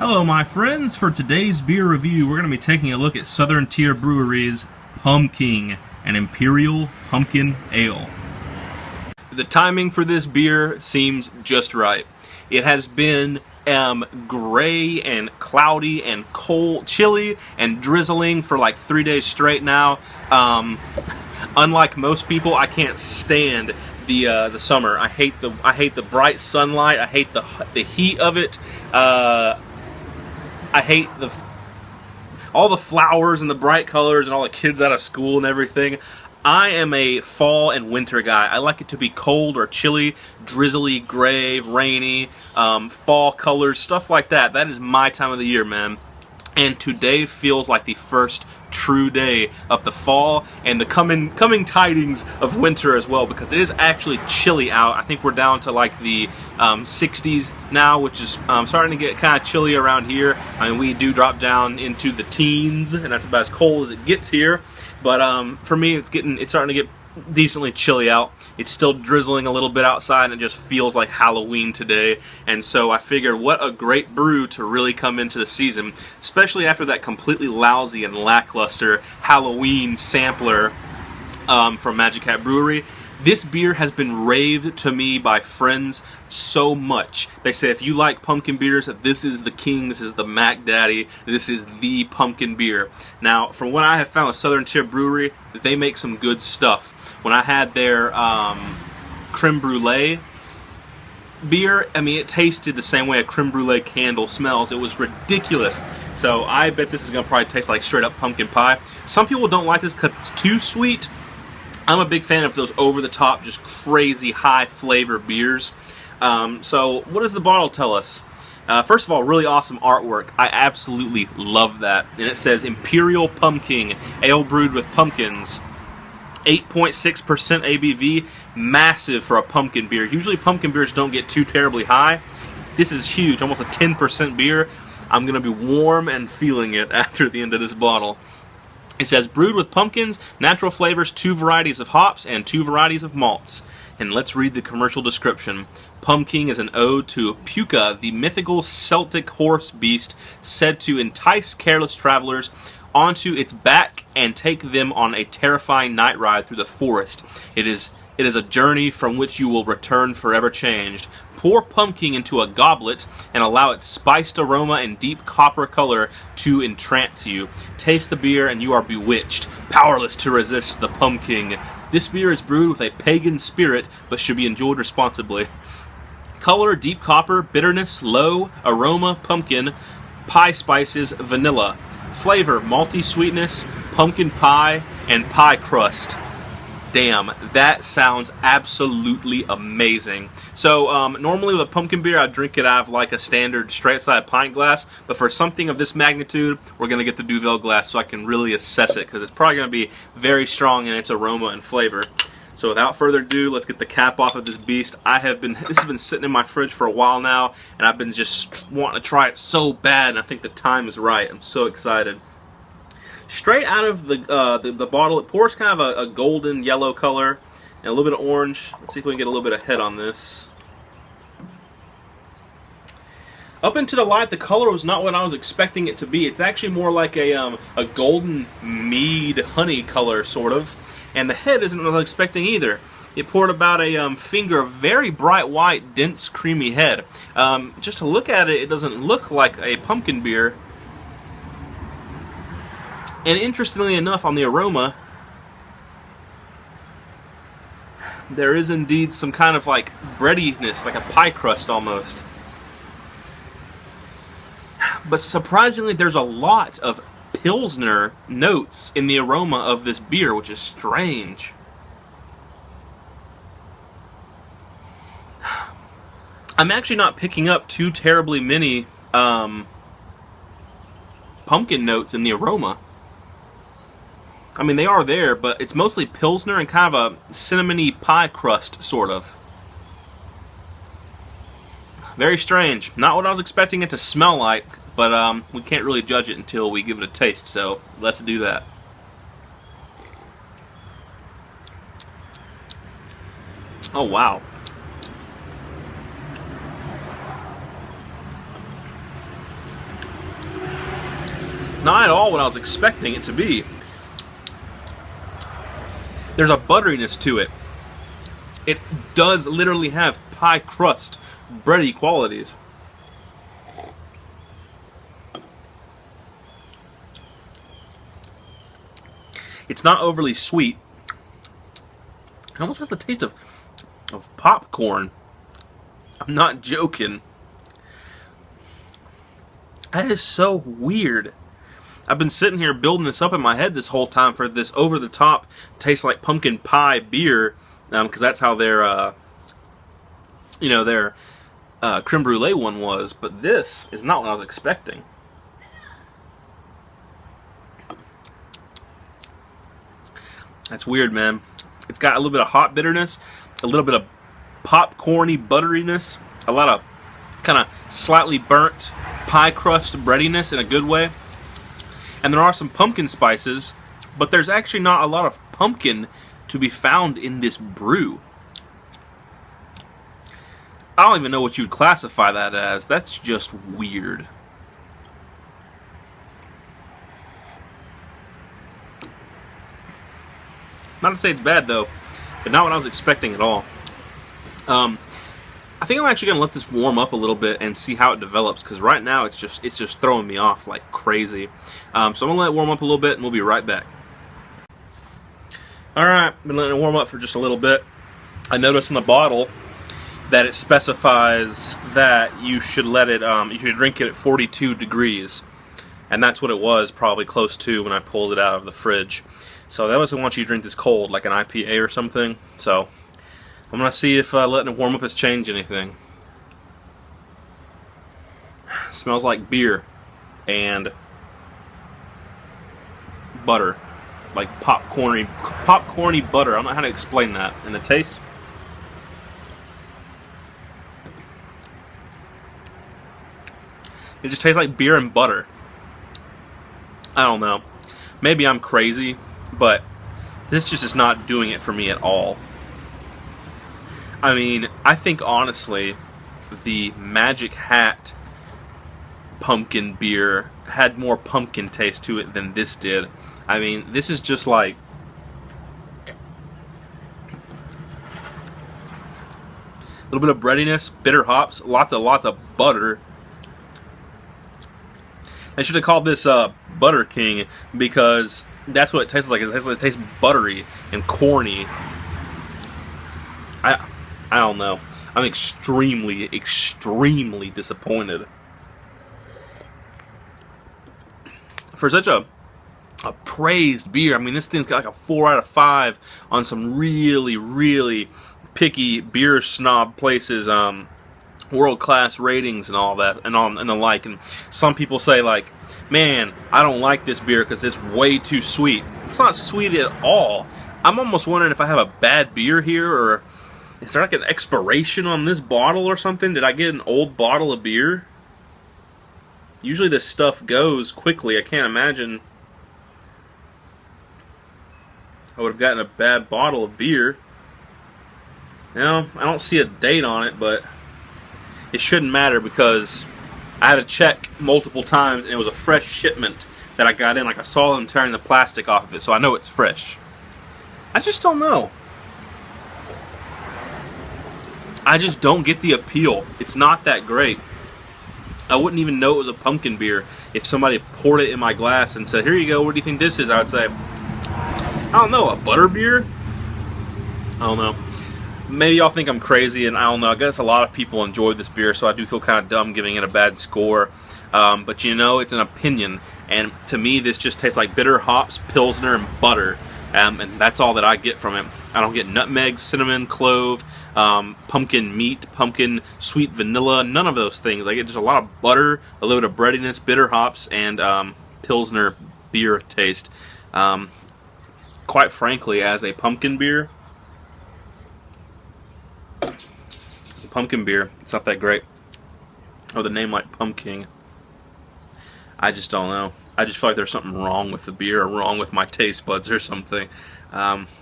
Hello my friends, for today's beer review we're going to be taking a look at Southern Tier Brewery's Pumpking, an Imperial Pumpkin Ale. The timing for this beer seems just right. It has been gray and cloudy and cold, chilly and drizzling for like 3 days straight now. Unlike most people, I can't stand the summer. I hate the bright sunlight. I hate the heat of it. I hate all the flowers and the bright colors and all the kids out of school and everything. I am a fall and winter guy. I like it to be cold or chilly, drizzly, gray, rainy, fall colors, stuff like that. That is my time of the year, man. And today feels like the first true day of the fall and the coming tidings of winter as well, because it is actually chilly out. I think we're down to like the 60s now, which is starting to get kind of chilly around here. I mean, we do drop down into the teens, and that's about as cold as it gets here. But for me, it's starting to get decently chilly out. It's still drizzling a little bit outside, and it just feels like Halloween today. And so I figured, what a great brew to really come into the season, especially after that completely lousy and lackluster Halloween sampler from Magic Hat Brewery. This beer has been raved to me by friends so much. They say if you like pumpkin beers, that this is the king, this is the Mac Daddy, this is the pumpkin beer. Now, from what I have found with Southern Tier Brewery, they make some good stuff. When I had their creme brulee beer, I mean, it tasted the same way a creme brulee candle smells. It was ridiculous. So I bet this is going to probably taste like straight up pumpkin pie. Some people don't like this because it's too sweet. I'm a big fan of those over-the-top, just crazy high-flavor beers. So what does the bottle tell us? First of all, really awesome artwork. I absolutely love that. And it says Imperial Pumpking, ale brewed with pumpkins. 8.6% ABV, massive for a pumpkin beer. Usually pumpkin beers don't get too terribly high. This is huge, almost a 10% beer. I'm going to be warm and feeling it after the end of this bottle. It says, brewed with pumpkins, natural flavors, 2 varieties of hops, and 2 varieties of malts. And let's read the commercial description. Pumpking is an ode to Puka, the mythical Celtic horse beast said to entice careless travelers onto its back and take them on a terrifying night ride through the forest. It is a journey from which you will return forever changed. Pour pumpkin into a goblet and allow its spiced aroma and deep copper color to entrance you. Taste the beer and you are bewitched, powerless to resist the pumpkin. This beer is brewed with a pagan spirit, but should be enjoyed responsibly. Color, deep copper. Bitterness, low. Aroma, pumpkin. Pie spices, vanilla. Flavor, malty sweetness, pumpkin pie, and pie crust. Damn, that sounds absolutely amazing. So normally with a pumpkin beer, I'd drink it out of like a standard straight side pint glass, but for something of this magnitude, we're going to get the Duvel glass so I can really assess it, because it's probably going to be very strong in its aroma and flavor. So without further ado, let's get the cap off of this beast. This has been sitting in my fridge for a while now, and I've been just wanting to try it so bad, and I think the time is right. I'm so excited. Straight out of the bottle, it pours kind of a golden yellow color and a little bit of orange. Let's see if we can get a little bit of head on this. Up into the light, the color was not what I was expecting it to be. It's actually more like a golden mead honey color, sort of. And the head isn't what I was expecting either. It poured about a finger of very bright white, dense, creamy head. Just to look at it, it doesn't look like a pumpkin beer. And interestingly enough, on the aroma, there is indeed some kind of like breadiness, like a pie crust almost. But surprisingly, there's a lot of Pilsner notes in the aroma of this beer, which is strange. I'm actually not picking up too terribly many pumpkin notes in the aroma. I mean, they are there, but it's mostly Pilsner and kind of a cinnamony pie crust, sort of. Very strange. Not what I was expecting it to smell like, but we can't really judge it until we give it a taste, so let's do that. Oh, wow. not at all what I was expecting it to be. There's a butteriness to it. It does literally have pie crust, bready qualities. It's not overly sweet. It almost has the taste of popcorn. I'm not joking. That is so weird. I've been sitting here building this up in my head this whole time for this over-the-top, tastes like pumpkin pie beer, because that's how their, their creme brulee one was. But this is not what I was expecting. That's weird, man. It's got a little bit of hot bitterness, a little bit of popcorny butteriness, a lot of kind of slightly burnt pie crust breadiness in a good way. And there are some pumpkin spices, but there's actually not a lot of pumpkin to be found in this brew. I don't even know what you'd classify that as. That's just weird. Not to say it's bad though, but not what I was expecting at all. I think I'm actually gonna let this warm up a little bit and see how it develops, because right now it's just throwing me off like crazy. So I'm gonna let it warm up a little bit, and we'll be right back. All right, been letting it warm up for just a little bit. I noticed in the bottle that it specifies that you should let it, you should drink it at 42 degrees, and that's what it was, probably close to when I pulled it out of the fridge. So that doesn't want you to drink this cold, like an IPA or something. So I'm going to see if letting it warm up has changed anything. It smells like beer and butter. Like popcorny butter. I don't know how to explain that. And the taste? It just tastes like beer and butter. I don't know. Maybe I'm crazy, but this just is not doing it for me at all. I mean, I think honestly, the Magic Hat pumpkin beer had more pumpkin taste to it than this did. I mean, this is just like a little bit of breadiness, bitter hops, lots of butter. I should have called this Butter King, because that's what it tastes like. It tastes buttery and corny. I don't know. I'm extremely disappointed. For such a praised beer, I mean, this thing's got like a 4 out of 5 on some really picky beer snob places, world-class ratings and all that, and the like. And some people say, like, man, I don't like this beer because it's way too sweet. It's not sweet at all. I'm almost wondering if I have a bad beer here, or is there like an expiration on this bottle or something? Did I get an old bottle of beer? Usually this stuff goes quickly. I can't imagine I would have gotten a bad bottle of beer. Now, I don't see a date on it, but it shouldn't matter, because I had to check multiple times, and it was a fresh shipment that I got in. Like, I saw them tearing the plastic off of it, so I know it's fresh. I just don't know. I just don't get the appeal. It's not that great. I wouldn't even know it was a pumpkin beer if somebody poured it in my glass and said, here you go, what do you think this is? I would say, I don't know, a butter beer? I don't know. Maybe y'all think I'm crazy, and I don't know. I guess a lot of people enjoyed this beer, so I do feel kind of dumb giving it a bad score. But you know, it's an opinion, and to me, this just tastes like bitter hops, Pilsner, and butter. And that's all that I get from it. I don't get nutmeg, cinnamon, clove, pumpkin meat, pumpkin sweet vanilla, none of those things. I get just a lot of butter, a little bit of breadiness, bitter hops, and Pilsner beer taste. Quite frankly, as a pumpkin beer, it's not that great. Or the name like Pumpking. I just don't know. I just feel like there's something wrong with the beer, or wrong with my taste buds or something.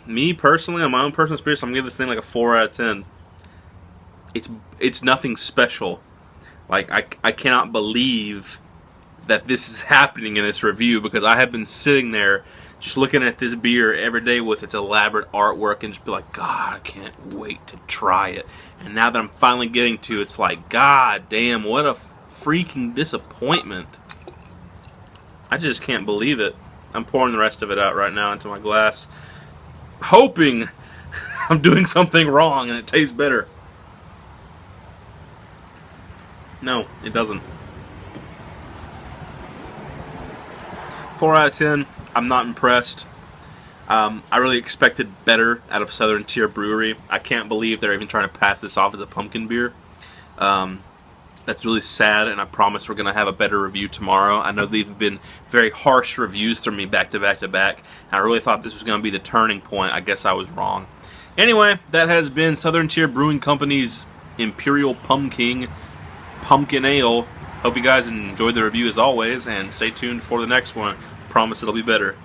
Me personally, on my own personal experience, I'm gonna give this thing like a 4 out of 10. It's nothing special. Like, I cannot believe that this is happening in this review, because I have been sitting there just looking at this beer every day with its elaborate artwork and just be like, God, I can't wait to try it. And now that I'm finally getting to, it's like, God damn, what a freaking disappointment. I just can't believe it. I'm pouring the rest of it out right now into my glass, hoping I'm doing something wrong and it tastes better. No, it doesn't. 4 out of 10. I'm not impressed. I really expected better out of Southern Tier Brewery. I can't believe they're even trying to pass this off as a pumpkin beer. That's really sad, and I promise we're going to have a better review tomorrow. I know they've been very harsh reviews from me back to back to back, and I really thought this was going to be the turning point. I guess I was wrong. Anyway, that has been Southern Tier Brewing Company's Imperial Pumpkin Ale. Hope you guys enjoyed the review as always, and stay tuned for the next one. I promise it'll be better.